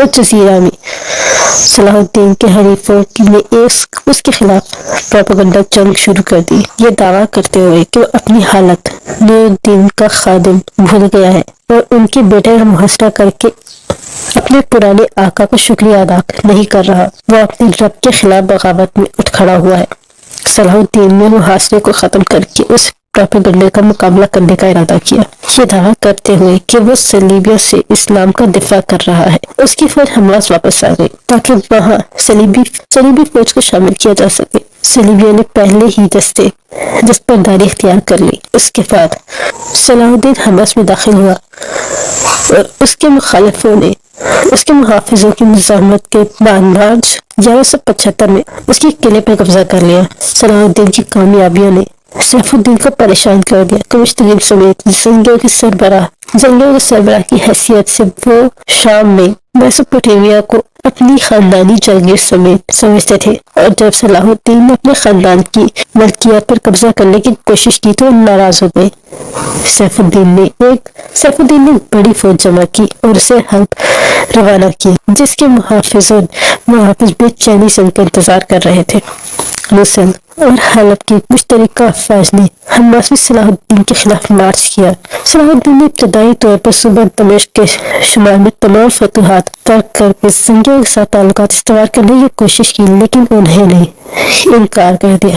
اور جزیرہ میں صلاح الدین کے حریفوں نے اس کے خلاف پروپیگنڈا جنگ شروع کر دی، یہ دعویٰ کرتے ہوئے کہ وہ اپنی حالت نور الدین کا خادم بھول گیا ہے اور ان کے بیٹے کا محاصرہ کر کے اپنے پرانے آقا کا شکریہ ادا نہیں کر رہا، وہ اپنے رب کے خلاف بغاوت میں اٹھ کھڑا ہوا ہے۔ صلاح الدین نے محاصرے کو ختم کر کے اس پروپیگنڈے کا مقابلہ کرنے کا ارادہ کیا، یہ دعویٰ کرتے ہوئے کہ وہ صلیبیوں سے اسلام کا دفاع کر رہا ہے۔ اس کی فوج حماس واپس آ گئی تاکہ وہاں صلیبی فوج کو شامل کیا جا سکے۔ صلیبیوں نے پہلے ہی دستبرداری اختیار کر لی۔ اس کے بعد صلاح الدین حماس میں داخل ہوا اور اس کے محافظوں کی مزاحمت کے بعد مارچ 1175 میں اس کے قلعے پر قبضہ کر لیا۔ صلاح الدین کی کامیابیوں نے سیف الدین کو پریشان کر دیا۔ کمشتگین سمیت زنگیوں کے سربراہ کی حیثیت سے وہ شام میں میسوپوٹیمیا کو اپنی خاندانی جاگیر سمجھتے تھے، اور جب صلاح الدین نے اپنے خاندان کی ملکیت پر قبضہ کرنے کی کوشش کی تو ناراض ہو گئے۔ سیف الدین نے بڑی فوج جمع کی اور اسے حلب روانہ کیا، جس کے محافظ بے چینی سے ان کا انتظار کر رہے تھے۔ موصل اور حلب کی مشترکہ افواج نے حماس میں صلاح الدین کے خلاف مارچ کیا۔ صلاح الدین نے ابتدائی طور پر صوبہ دمشق کے شمال میں تمام فتوحات ترک کر کے زنگیوں کے ساتھ تعلقات استوار کرنے کی کوشش کی، لیکن انہوں نے انکار کر دیا،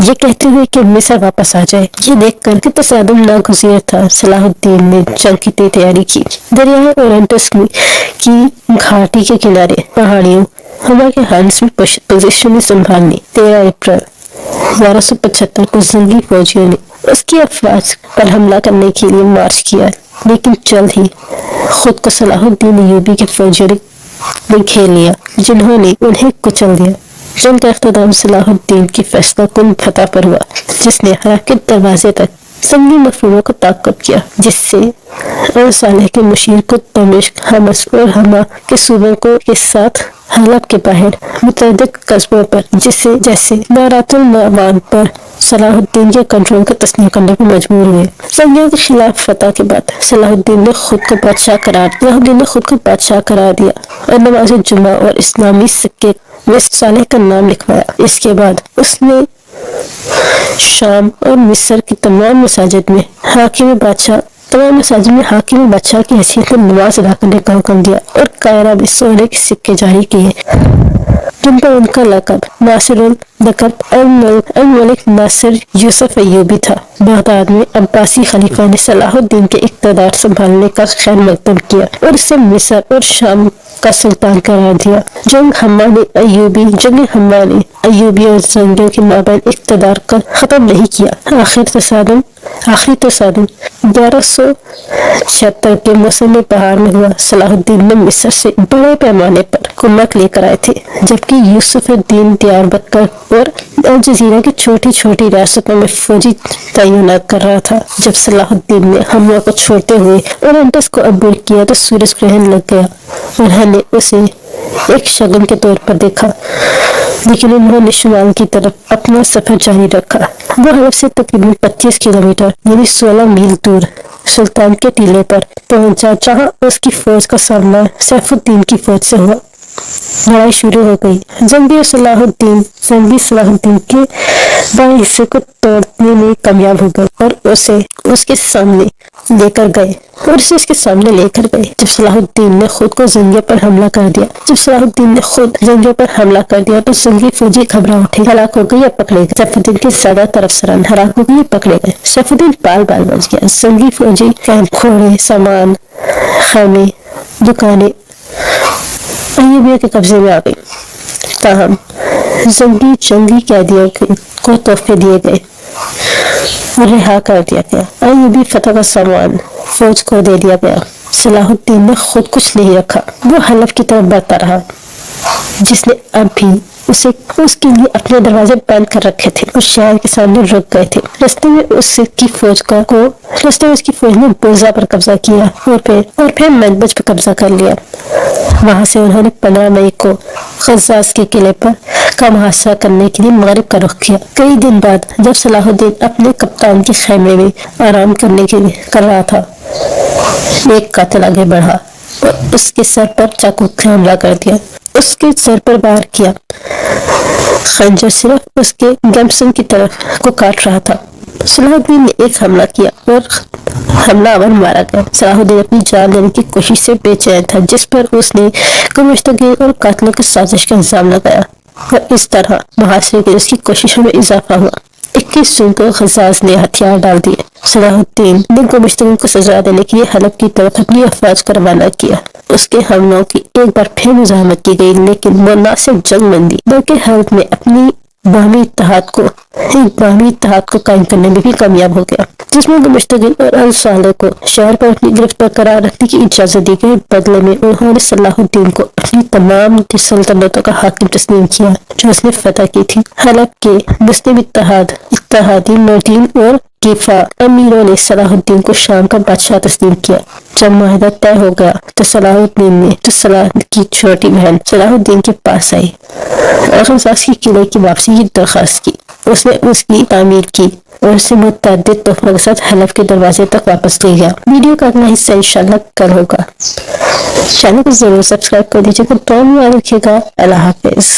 یہ کہتے ہوئے کہ مصر واپس آ جائے۔ یہ دیکھ کر کہ تصادم ناگزیر تھا، صلاح الدین نے جنگ کی تیاری کی۔ دریائے اورنٹس کی گھاٹی کے کنارے پہاڑیوں ہوا کے ہانس میں پوزیشن سنبھالنی۔ 13 اپریل 1175 کو زنگی فوجیوں نے اس کی افواج پر حملہ کرنے کے لیے مارچ کیا، لیکن جلد ہی خود کو صلاح الدین ایوبی کے فوجیوں نے گھیر لیا، جنہوں نے انہیں کچل دیا۔ جنگ کا اختتام صلاح الدین کی فیصلہ کن فتح پر ہوا، جس نے ہرات کے دروازے تک زنگی مفہوموں کو تعاقب کیا، جس سے صالح کے مشیر کو دمشق، حمص اور حما کے صوبوں کے ساتھ حلب کے باہر متعدد قصبوں پر جیسے نارات المعوان پر صلاح الدین کے کنٹرول کا تسلیم کرنے پر مجبور ہوئے۔ زنگیوں کے خلاف فتح کے بعد صلاح الدین نے خود کو بادشاہ قرار دیا اور نماز جمعہ اور اسلامی سکے میں صالح کا نام لکھوایا۔ اس کے بعد اس نے شام اور مصر کی تمام مساجد میں حاکم بادشاہ کی حیثیت میں نماز ادا کرنے کا حکم دیا، اور قاہرہ میں سونے کے سکے جاری کیے جن پر ان کا لقب الملک ناصر یوسف ایوبی تھا۔ بغداد میں عباسی خلیفہ نے صلاح الدین کے اقتدار سنبھالنے کا خیر مقدم کیا اور اسے مصر اور شام کا سلطان قرار دیا۔ جنگ حما نے ایوبی اور زنگیوں کے مابین اقتدار کا ختم نہیں کیا۔ آخری تصادم 1176 کے موسم بہار میں ہوا۔ صلاح الدین نے مصر سے بڑے پیمانے پر کمک لے کر آئے تھے، جبکہ یوسف الدین دیار بکر اور الجزیرہ کی چھوٹی چھوٹی ریاستوں میں فوجی تعینات کر رہا تھا۔ جب صلاح الدین نے حملہ کو چھوڑتے ہوئے اورنٹس کو عبور کیا تو سورج گرہن لگ گیا۔ انہوں نے اسے ایک شگن کے طور پر دیکھا، لیکن انہوں نے شمال کی طرف اپنا سفر جاری رکھا۔ وہ حلب سے تقریباً 25 کلومیٹر یعنی 16 میل دور سلطان کے ٹیلے پر پہنچا، جہاں اس کی فوج کا سامنا سیف الدین کی فوج سے ہوا۔ لڑائی شروع ہو گئی۔ زنگی صلاح الدین کے بائیں حصے کو توڑنے میں کامیاب ہو گئے اور اسے اس کے سامنے لے کر گئے۔ جب صلاح الدین نے خود کو زنگیوں پر حملہ کر دیا تو زنگی فوجی گھبرا اٹھے، ہلاک ہو گئی یا پکڑے گئے۔ سیف الدین کے زیادہ تر افسران ہلاک ہو گئے یا پکڑے گئے۔ سیف الدین بال بچ گیا۔ زنگی فوجی گھوڑے، سامان، خیمے، دکانیں ایوبیوں کے قبضے میں آ گئی۔ تاہم جنگی قیدیوں کو تحفے دیے گئے اور رہا کر دیا گیا۔ ایوبی فتح کا سامان فوج کو دے دیا گیا۔ صلاح الدین نے خود کچھ نہیں رکھا، وہ حلب کی طرف بڑھتا رہا، جس نے اب بھی اس کے لیے اپنے دروازے بند کر رکھے تھے اور شہر کے سامنے رک گئے تھے۔ رستے میں اس کی فوج نے بوزا پر قبضہ کیا اور پھر منبج پر قبضہ کر لیا۔ وہاں سے انہوں نے 15 مئی کو خزاز کے قلعے کا محاصرہ کرنے کے لیے مغرب کا رخ کیا۔ کئی دن بعد جب صلاح الدین اپنے کپتان کے خیمے میں آرام کر رہا تھا، ایک قاتل آگے بڑھا اور اس کے سر پر چاقو سے حملہ کر دیا، اس کے سر پر وار کیا۔ خنجر صرف اس کے گیمسن کی طرف کو کاٹ رہا تھا۔ صلاح الدین نے ایک حملہ کیا اور حملہ آور مارا گیا۔ صلاح الدین اپنی جان لینے کی کوشش سے بے چین تھا، جس پر اس نے گمشتگین اور قاتلوں کی سازش کا الزام لگایا، اور اس طرح محاصرے کی اس کی کوششوں میں اضافہ ہوا۔ 21 جون کو غزاز نے ہتھیار ڈال دیے۔ صلاح الدین نے گمشتگین کو سزا دینے کے لیے حلب کی طرف اپنی افواج کو روانہ کیا۔ اس کے حملوں کی ایک بار پھر مزاحمت کی گئی، لیکن وہ نہ صرف جنگ بندی بلکہ حلب میں اپنی باہمی اتحاد کو قائم کرنے میں بھی کامیاب ہو گیا، جس میں گمشتگین اور انصالح کو شہر پر اپنی گرفت برقرار رکھنے کی اجازت دی گئی۔ بدلے میں انہوں نے صلاح الدین کو اپنی تمام سلطنتوں کا حاکم تسلیم کیا جو اس نے فتح کی تھی۔ حلب کے مسلم اتحادی نوردین اور کیفا امیروں نے صلاح الدین کو شام کا بادشاہ تسلیم کیا۔ جب معاہدہ طے ہو گیا تو صلاح الدین نے صلاح کی چھوٹی بہن صلاح الدین کے پاس آئی اور غزاز کی قلعے کی واپسی کی درخواست کی۔ اس نے اس کی تعمیر کی اور اسے متعدد تحفوں کے ساتھ حلب کے دروازے تک واپس لے گیا۔ ویڈیو کا اگلا حصہ انشاءاللہ کل ہوگا۔ چینل کو ضرور سبسکرائب کر دیجیے گا، دعا میں یاد رکھیے گا۔ اللہ حافظ۔